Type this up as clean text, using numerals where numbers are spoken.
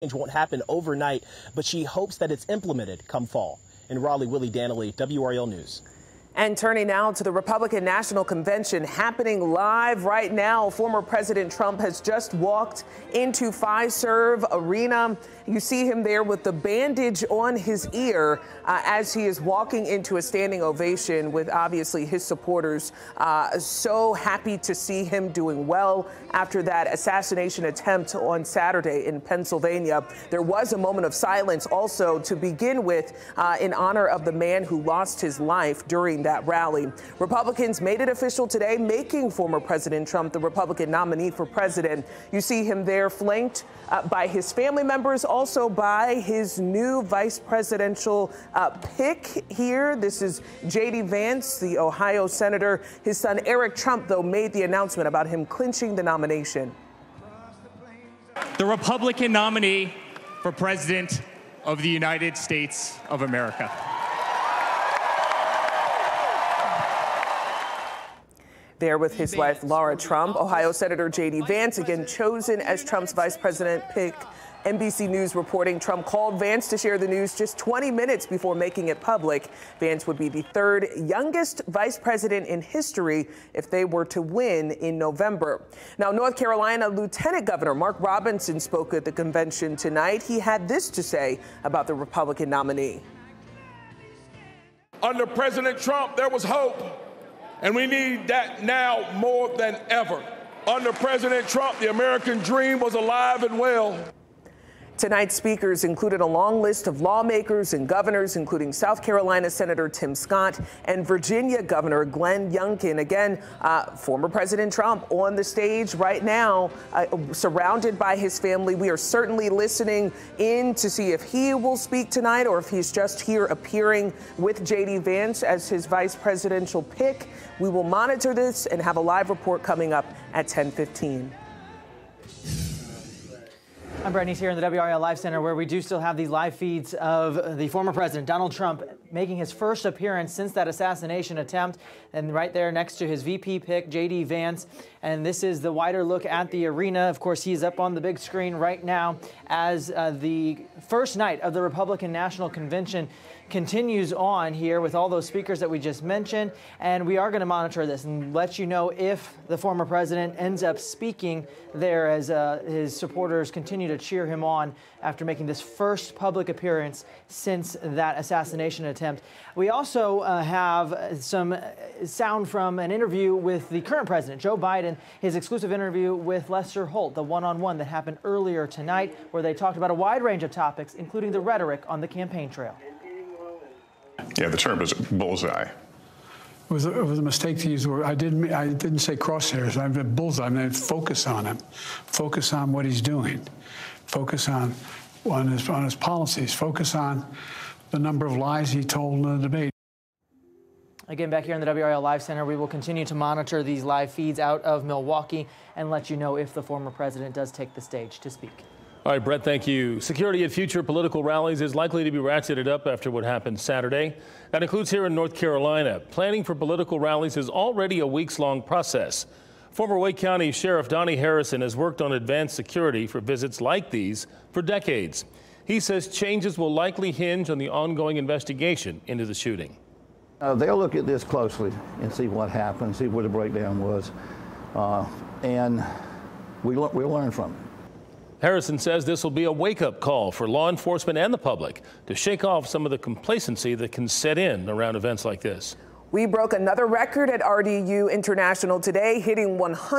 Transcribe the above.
Change won't happen overnight, but she hopes that it's implemented come fall. In Raleigh, Willie Danley, WRAL News. And turning now to the Republican National Convention happening live right now. Former President Trump has just walked into Fiserv Arena. You see him there with the bandage on his ear as he is walking into a standing ovation with obviously his supporters. So happy to see him doing well after that assassination attempt on Saturday in Pennsylvania. There was a moment of silence also to begin with in honor of the man who lost his life during that rally. Republicans made it official today, making former President Trump the Republican nominee for president. You see him there flanked by his family members, also by his new vice presidential pick here. This is J.D. Vance, the Ohio senator. His son Eric Trump, though, made the announcement about him clinching the nomination. The Republican nominee for president of the United States of America. There with his wife, Laura Trump, Ohio Senator J.D. Vance, again chosen as Trump's vice president pick. NBC News reporting Trump called Vance to share the news just 20 minutes before making it public. Vance would be the third youngest vice president in history if they were to win in November. Now, North Carolina Lieutenant Governor Mark Robinson spoke at the convention tonight. He had this to say about the Republican nominee. Under President Trump, there was hope. And we need that now more than ever. Under President Trump, the American dream was alive and well. Tonight's speakers included a long list of lawmakers and governors, including South Carolina Senator Tim Scott and Virginia Governor Glenn Youngkin. Again, former President Trump on the stage right now, surrounded by his family. We are certainly listening in to see if he will speak tonight or if he's just here appearing with J.D. Vance as his vice presidential pick. We will monitor this and have a live report coming up at 10:15. I'm Brett Neese here in the WRAL Live Center, where we do still have these live feeds of the former president, Donald Trump, making his first appearance since that assassination attempt. And right there next to his VP pick, J.D. Vance. And this is the wider look at the arena. Of course, he's up on the big screen right now as the first night of the Republican National Convention continues on here with all those speakers that we just mentioned. And we are going to monitor this and let you know if the former president ends up speaking there as his supporters continue to cheer him on after making this first public appearance since that assassination attempt. We also have some sound from an interview with the current president, Joe Biden, his exclusive interview with Lester Holt, the one-on-one that happened earlier tonight, where they talked about a wide range of topics, including the rhetoric on the campaign trail. Yeah, the term is bullseye. It was a mistake to use the word. I didn't say crosshairs. I meant bullseye. I meant focus on him. Focus on what he's doing. Focus on his policies. Focus on the number of lies he told in the debate. Again, back here in the WRAL Live Center, we will continue to monitor these live feeds out of Milwaukee and let you know if the former president does take the stage to speak. All right, Brett, thank you. Security at future political rallies is likely to be ratcheted up after what happened Saturday. That includes here in North Carolina. Planning for political rallies is already a weeks-long process. Former Wake County Sheriff Donnie Harrison has worked on advanced security for visits like these for decades. He says changes will likely hinge on the ongoing investigation into the shooting. They'll look at this closely and see what happened, see where the breakdown was, and we'll learn from it. Harrison says this will be a wake-up call for law enforcement and the public to shake off some of the complacency that can set in around events like this. We broke another record at RDU International today, hitting 100.